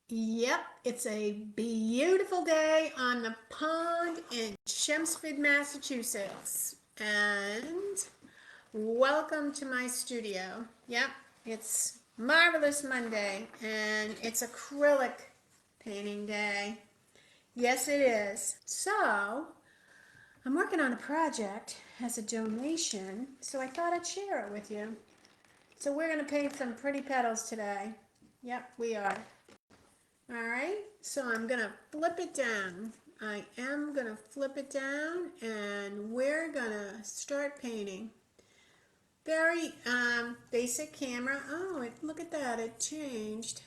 Yep, it's a beautiful day on the pond in Chelmsford, Massachusetts. And welcome to my studio. Yep, it's Marvelous Monday and it's acrylic painting day. Yes, it is. So, I'm working on a project as a donation, so I thought I'd share it with you. So, we're going to paint some pretty petals today. Yep, we are. All right, so I'm gonna flip it down. I am gonna flip it down and we're gonna start painting. Very basic camera. Oh, look at that, it changed.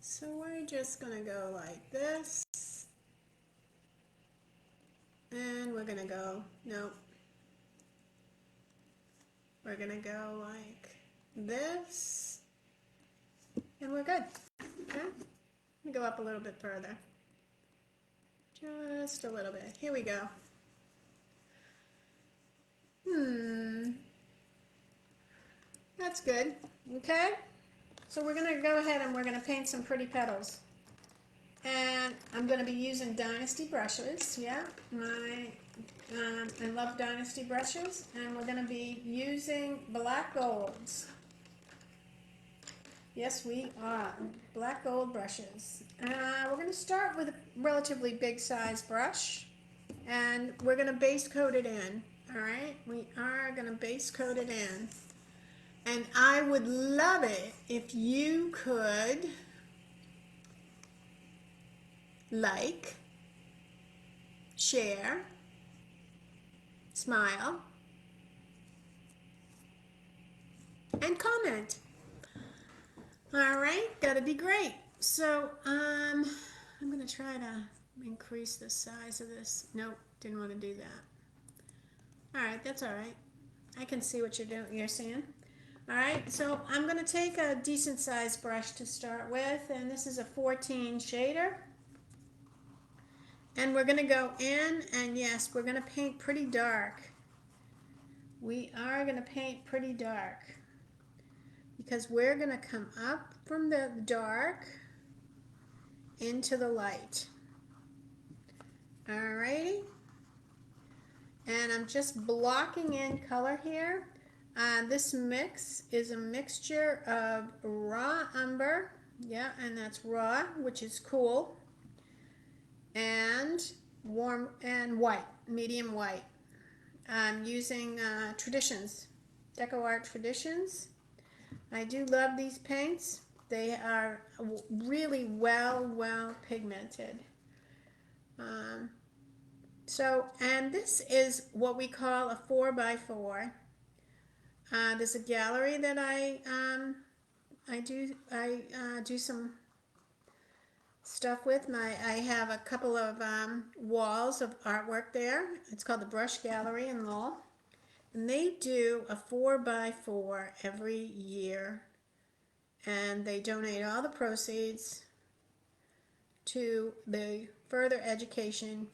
So we're just gonna go like this and we're gonna go, nope, we're gonna go like this and we're good. Okay, let me go up a little bit further. Just a little bit. Here we go. That's good. Okay. So we're going to go ahead and we're going to paint some pretty petals. And I'm going to be using Dynasty brushes. Yeah, I love Dynasty brushes. And we're going to be using black golds. Yes, we are. Black gold brushes. We're going to start with a relatively big size brush. And we're going to base coat it in. All right, we are going to base coat it in. And I would love it if you could like, share, smile, and comment. All right, that'd be great. So, I'm gonna try to increase the size of this. Nope, didn't want to do that. All right, that's all right. I can see what you're doing. You're seeing. All right, so I'm gonna take a decent sized brush to start with, and this is a 14 shader. And we're gonna go in, and yes, we're gonna paint pretty dark. We are gonna paint pretty dark because we're gonna come up from the dark into the light. Alrighty, and I'm just blocking in color here. This mix is a mixture of raw umber, yeah, and that's raw, which is cool, and warm and white, medium white. I'm using Traditions, Deco Art Traditions. I do love these paints. They are really well pigmented. Um, and this is what we call a 4x4. There's a gallery that I do some stuff with. I have a couple of walls of artwork there. It's called the Brush Gallery in Lowell. And they do a 4x4 every year. And they donate all the proceeds to the further education,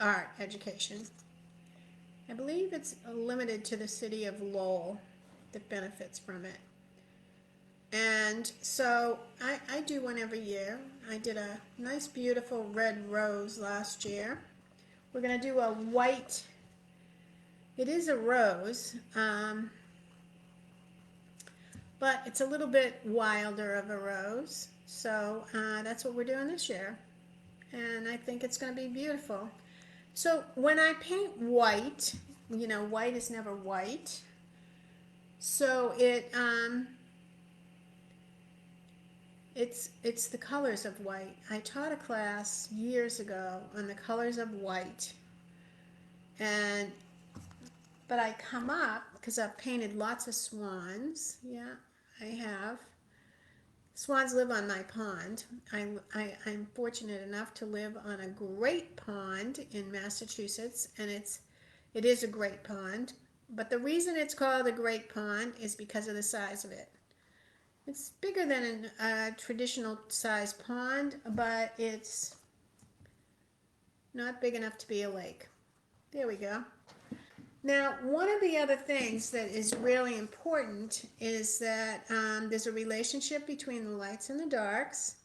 art education. I believe it's limited to the city of Lowell that benefits from it. And so I do one every year. I did a nice beautiful red rose last year. We're going to do a white, it is a rose, but it's a little bit wilder of a rose. So that's what we're doing this year. And I think it's going to be beautiful. So when I paint white, you know, white is never white. So it's the colors of white. I taught a class years ago on the colors of white, and but I come up because I've painted lots of swans. Yeah, I have. Swans live on my pond. I'm fortunate enough to live on a great pond in Massachusetts, and it is a great pond. But the reason it's called a great pond is because of the size of it. It's bigger than a traditional size pond, but it's not big enough to be a lake. There we go. Now, one of the other things that is really important is that there's a relationship between the lights and the darks.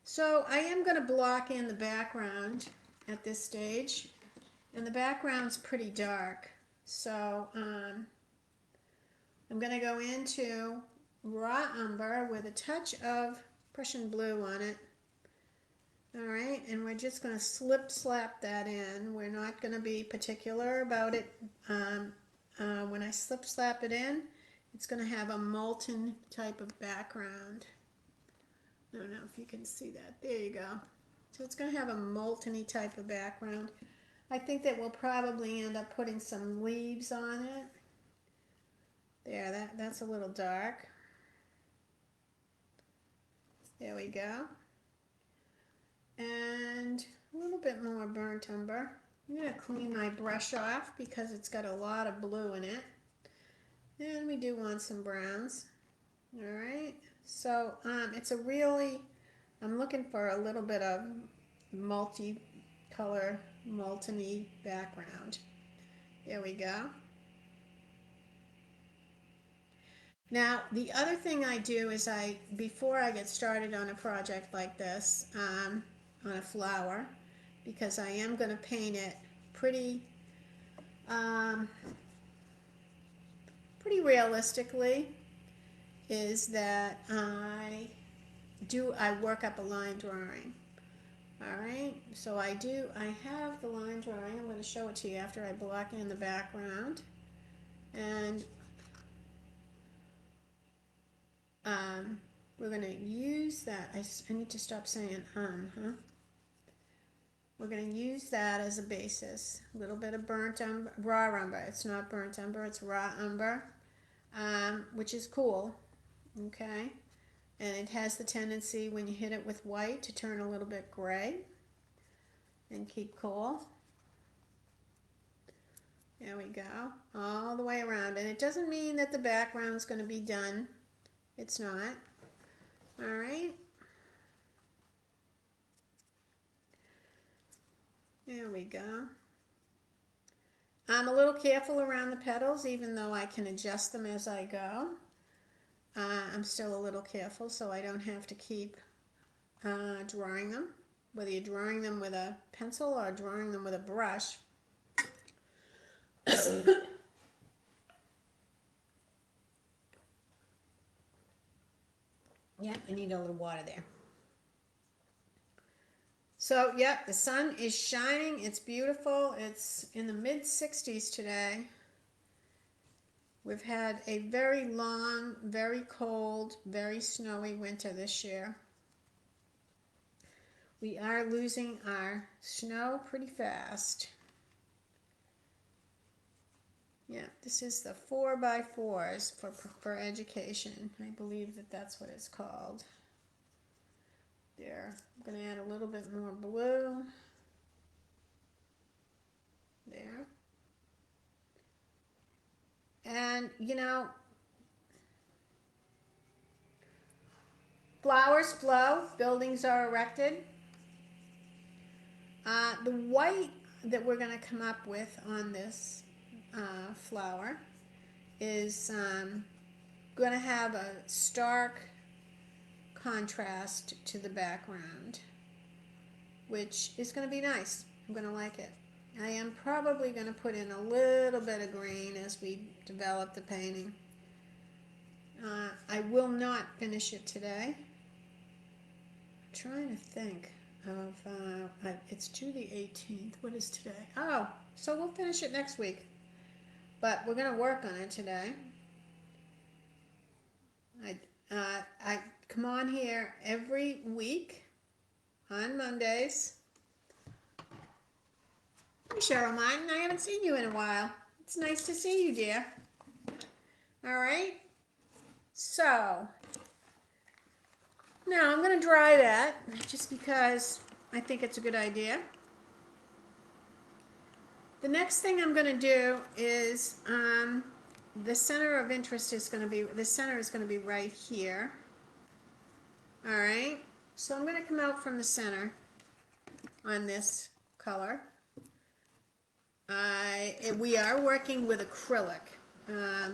So I am going to block in the background at this stage, and the background's pretty dark. So I'm going to go into raw umber with a touch of Prussian blue on it. All right, and we're just going to slap that in. We're not going to be particular about it. When I slap it in, it's going to have a molten type of background. I don't know if you can see that. There you go. So it's going to have a molten-y type of background. I think that we'll probably end up putting some leaves on it. There, that's a little dark. There we go. And a little bit more burnt umber. I'm going to clean my brush off because it's got a lot of blue in it. And we do want some browns. All right. So it's a really, I'm looking for a little bit of multi-color, molten-y background. There we go. Now, the other thing I do is before I get started on a project like this, on a flower, because I am going to paint it pretty realistically, is that I work up a line drawing. All right, so I have the line drawing. I'm going to show it to you after I block in the background. And we're going to use that. I need to stop saying huh? We're going to use that as a basis. A little bit of burnt umber, raw umber. It's not burnt umber, it's raw umber, which is cool, okay? And it has the tendency, when you hit it with white, to turn a little bit gray. And keep cool. There we go, all the way around. And it doesn't mean that the background's going to be done. It's not. All right. There we go. I'm a little careful around the petals, even though I can adjust them as I go. I'm still a little careful so I don't have to keep drawing them. Whether you're drawing them with a pencil or drawing them with a brush. Yeah, I need a little water there. So, yeah, the sun is shining. It's beautiful. It's in the mid-60s today. We've had a very long, very cold, very snowy winter this year. We are losing our snow pretty fast. Yeah, this is the 4x4s for education. I believe that that's what it's called. There, I'm going to add a little bit more blue. There. And, you know, flowers flow, buildings are erected. The white that we're going to come up with on this flower is going to have a stark contrast to the background, which is going to be nice. I'm going to like it. I am probably going to put in a little bit of green as we develop the painting. I will not finish it today. I'm trying to think of, it's due the 18th. What is today? Oh, so we'll finish it next week. But we're going to work on it today. I come on here every week on Mondays. Hey, Cheryl Martin, I haven't seen you in a while. It's nice to see you, dear. All right. So, now I'm going to dry that just because I think it's a good idea. The next thing I'm going to do is the center of interest is going to be, the center is going to be right here. All right. So I'm going to come out from the center on this color. We are working with acrylic.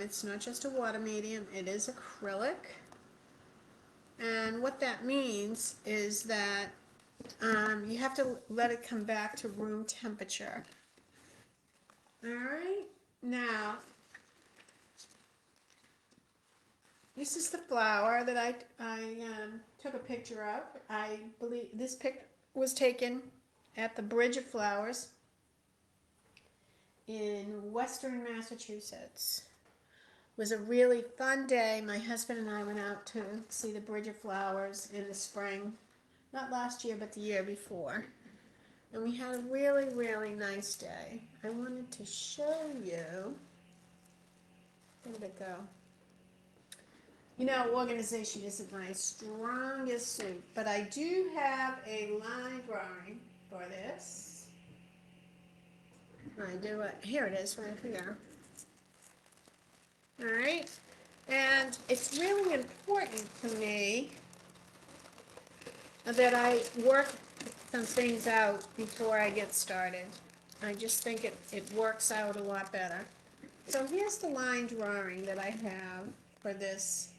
It's not just a water medium, it is acrylic. And what that means is that you have to let it come back to room temperature. All right, now this is the flower that I took a picture of. I believe this pic was taken at the Bridge of Flowers in Western Massachusetts. It was a really fun day. My husband and I went out to see the Bridge of Flowers in the spring. Not last year, but the year before. And we had a really, really nice day. I wanted to show you. Where did it go? You know, organization isn't my strongest suit, but I do have a line drawing for this. I do it. Here it is, right here. All right. And it's really important to me that I work some things out before I get started. I just think it works out a lot better. So here's the line drawing that I have for this.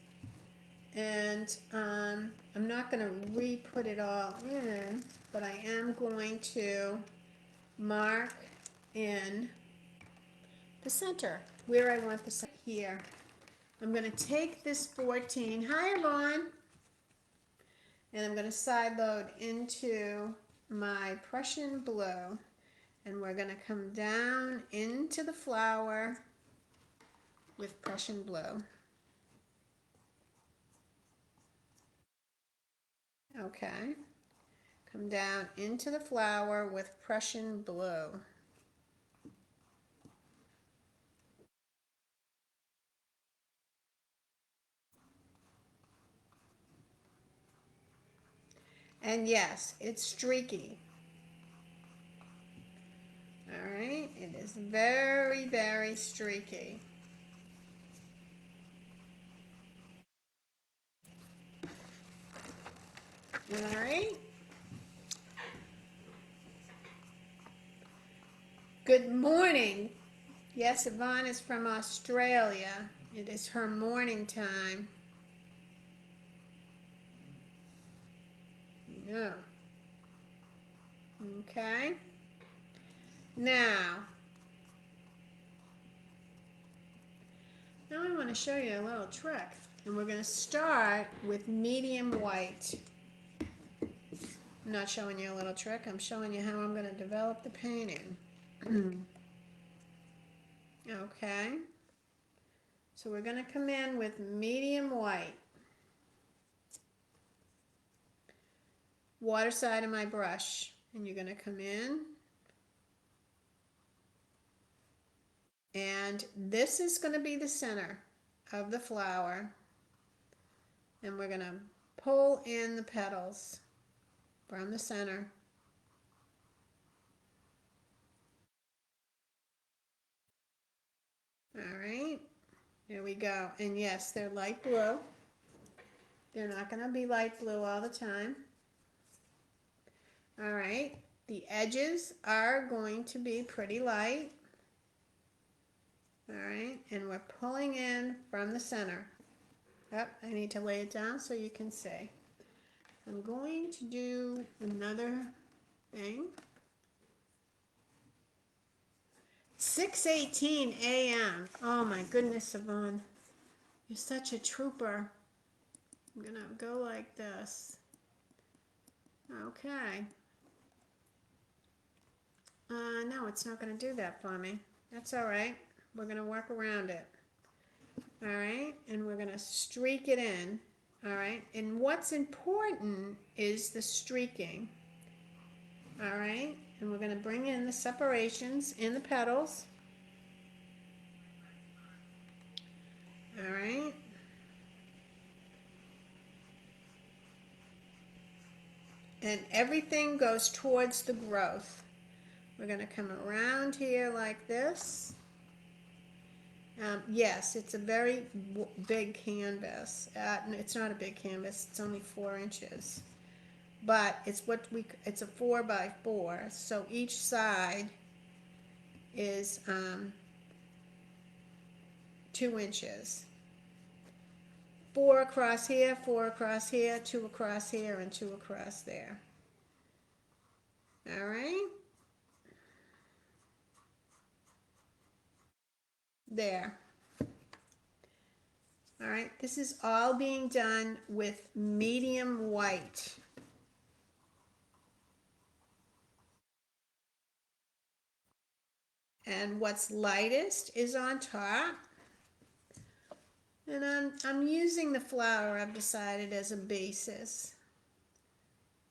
And I'm not going to re-put it all in, but I am going to mark in the center, where I want the center here. I'm going to take this 14, hi Yvonne, and I'm going to side load into my Prussian blue, and we're going to come down into the flower with Prussian blue. Okay, come down into the flower with Prussian blue. And yes, it's streaky. All right, it is very, very streaky. All right. Good morning. Yes, Yvonne is from Australia. It is her morning time. Yeah. Okay. Now I want to show you a little trick. And we're going to start with medium white. I'm not showing you a little trick. I'm showing you how I'm going to develop the painting. Okay. So we're going to come in with medium white. Water side of my brush. And you're going to come in. And this is going to be the center of the flower. And we're going to pull in the petals from the center. All right, there we go. And yes, they're light blue. They're not going to be light blue all the time. All right, the edges are going to be pretty light. All right, and we're pulling in from the center. Yep, I need to lay it down so you can see. I'm going to do another thing. 6:18 a.m. Oh my goodness, Yvonne. You're such a trooper. I'm gonna go like this. Okay. No, it's not gonna do that for me. That's all right. We're gonna work around it. All right, and we're gonna streak it in. All right, and what's important is the streaking. All right, and we're gonna bring in the separations in the petals. All right. And everything goes towards the growth. We're going to come around here like this. Yes, it's a very big canvas. It's not a big canvas, it's only 4 inches. But it's a 4 by 4, so each side is 2 inches. 4 across here, 4 across here, 2 across here, and 2 across there. All right? There. All right, this is all being done with medium white. And what's lightest is on top. And I'm using the flower, I've decided, as a basis.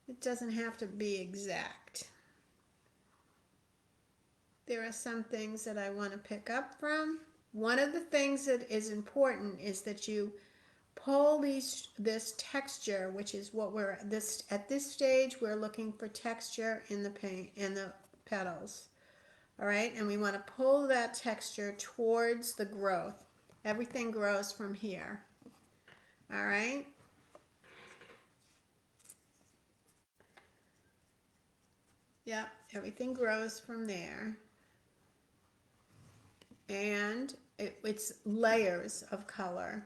It doesn't have to be exact. There are some things that I want to pick up from. One of the things that is important is that you pull this texture, which is what we're at this stage. We're looking for texture in the paint, in the petals. All right, and we want to pull that texture towards the growth. Everything grows from here. All right. Yep, everything grows from there. And it's layers of color.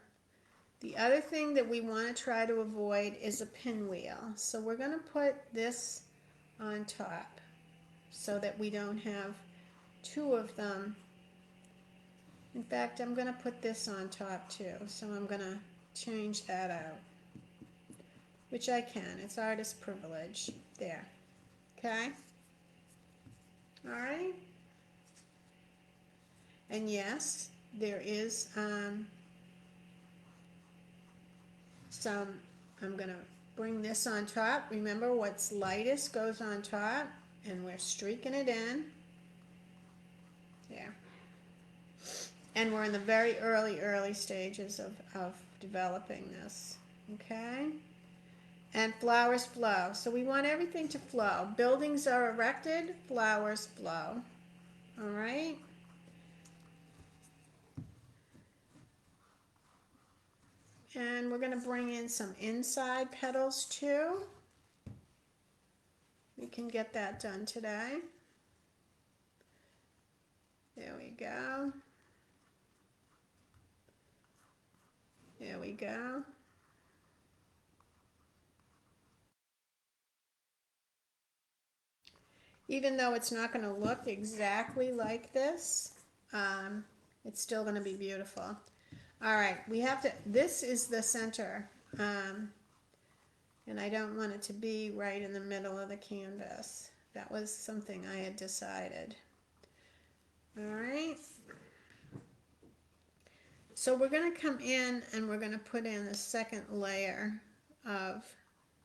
The other thing that we want to try to avoid is a pinwheel. So we're going to put this on top so that we don't have two of them. In fact, I'm going to put this on top too. So I'm going to change that out, which I can. It's artist privilege. There. Okay? All right? And yes, there is I'm going to bring this on top. Remember, what's lightest goes on top, and we're streaking it in. There. And we're in the very early stages of developing this. Okay? And flowers flow. So we want everything to flow. Buildings are erected, flowers flow. All right? And we're going to bring in some inside petals too. We can get that done today. There we go. There we go. Even though it's not going to look exactly like this, it's still going to be beautiful. All right, we have to, this is the center, and I don't want it to be right in the middle of the canvas. That was something I had decided. All right. So we're going to come in and we're going to put in the second layer of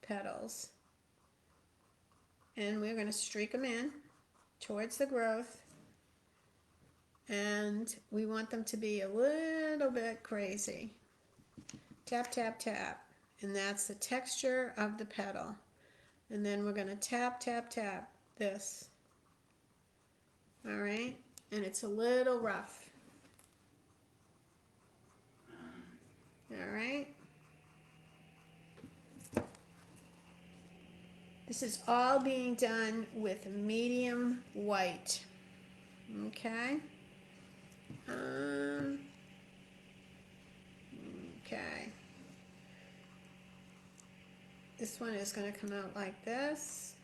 petals. And we're going to streak them in towards the growth. And we want them to be a little bit crazy. Tap, tap, tap. And that's the texture of the petal. And then we're going to tap, tap, tap this. All right? And it's a little rough. All right? This is all being done with medium white. Okay? Okay. This one is going to come out like this.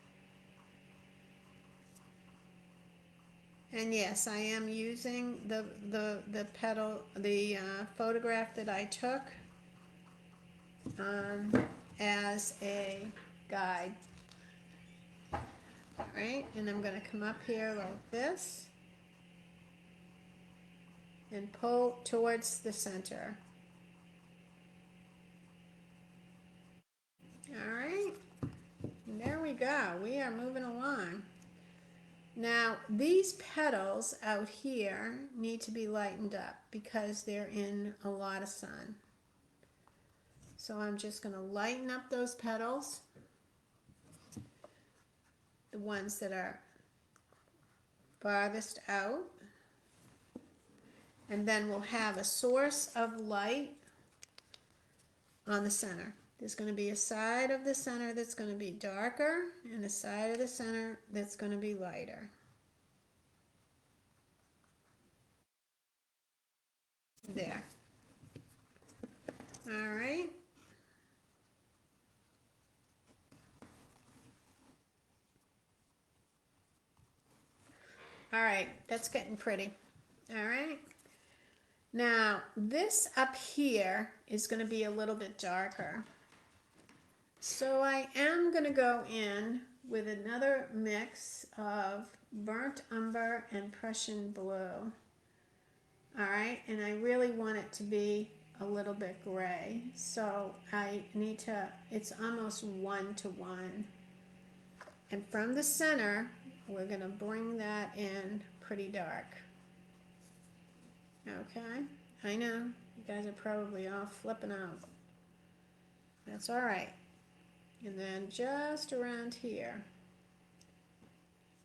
And yes, I am using the petal, the photograph that I took as a guide. All right, and I'm going to come up here like this and pull towards the center. All right, and there we go. We are moving along. Now, these petals out here need to be lightened up because they're in a lot of sun. So I'm just going to lighten up those petals, the ones that are farthest out. And then we'll have a source of light on the center. There's going to be a side of the center that's going to be darker and a side of the center that's going to be lighter. There. All right. All right, that's getting pretty. All right. Now, this up here is going to be a little bit darker. So I am going to go in with another mix of burnt umber and Prussian blue. All right, and I really want it to be a little bit gray. So I need to, it's almost 1-to-1. And from the center, we're going to bring that in pretty dark. Okay, I know, you guys are probably all flipping out. That's all right. And then just around here,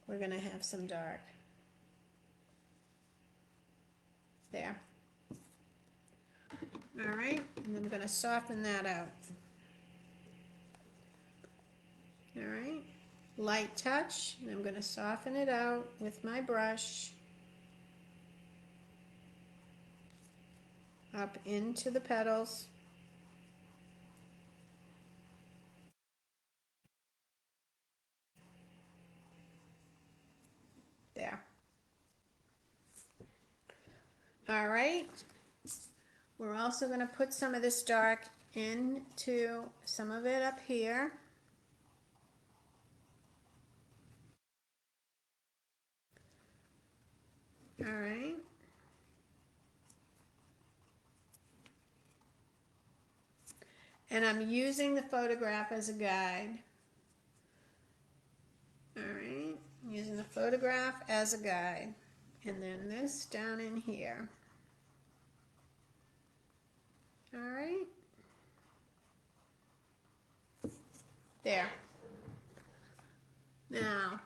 we're going to have some dark. There. All right, and I'm going to soften that out. All right, light touch, and I'm going to soften it out with my brush up into the petals. There. All right, we're also going to put some of this dark into some of it up here. All right. And I'm using the photograph as a guide. All right, I'm using the photograph as a guide. And then this down in here. All right. There. Now,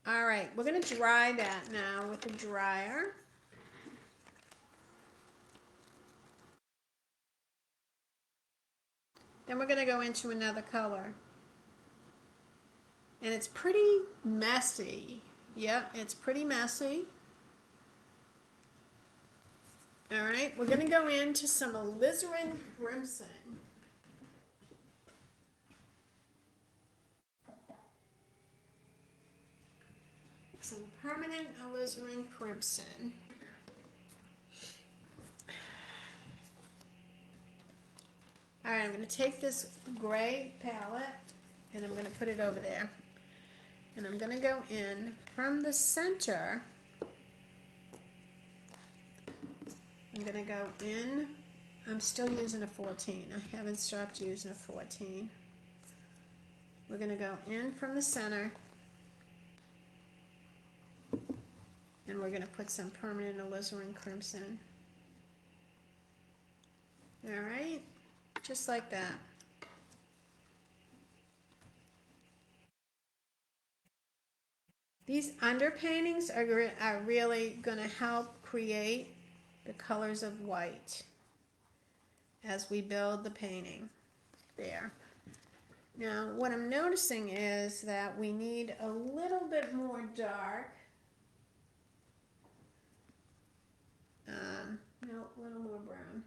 all right, we're going to dry that now with a dryer. Then we're going to go into another color. And it's pretty messy. Yep, it's pretty messy. All right, we're going to go into some alizarin crimson. Some permanent alizarin crimson. All right, I'm going to take this gray palette and I'm going to put it over there. And I'm going to go in from the center. I'm going to go in. I'm still using a 14. I haven't stopped using a 14. We're going to go in from the center. And we're going to put some permanent alizarin crimson. All right, just like that. These underpaintings are really going to help create the colors of white as we build the painting. There. Now, what I'm noticing is that we need a little bit more dark. No, a little more brown.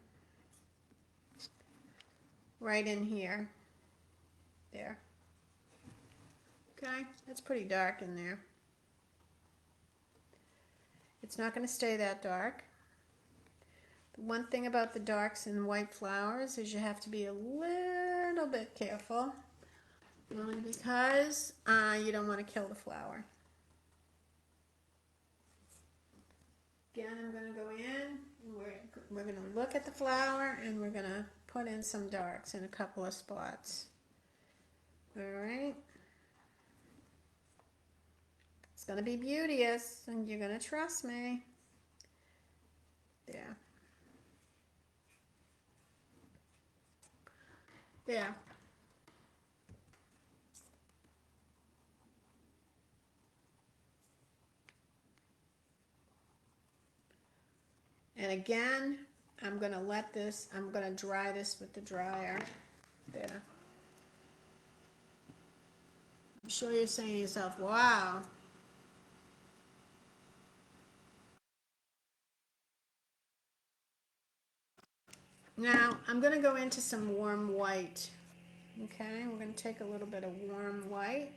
Right in here. There. Okay, that's pretty dark in there. It's not going to stay that dark. The one thing about the darks and white flowers is you have to be a little bit careful. Only because you don't want to kill the flower. Again, I'm going to go in, we're going to look at the flower, and we're going to put in some darks in a couple of spots. All right. It's going to be beauteous, and you're going to trust me. There. There. And again, I'm going to I'm going to dry this with the dryer. There. I'm sure you're saying to yourself, wow. Now I'm going to go into some warm white. Okay, we're going to take a little bit of warm white.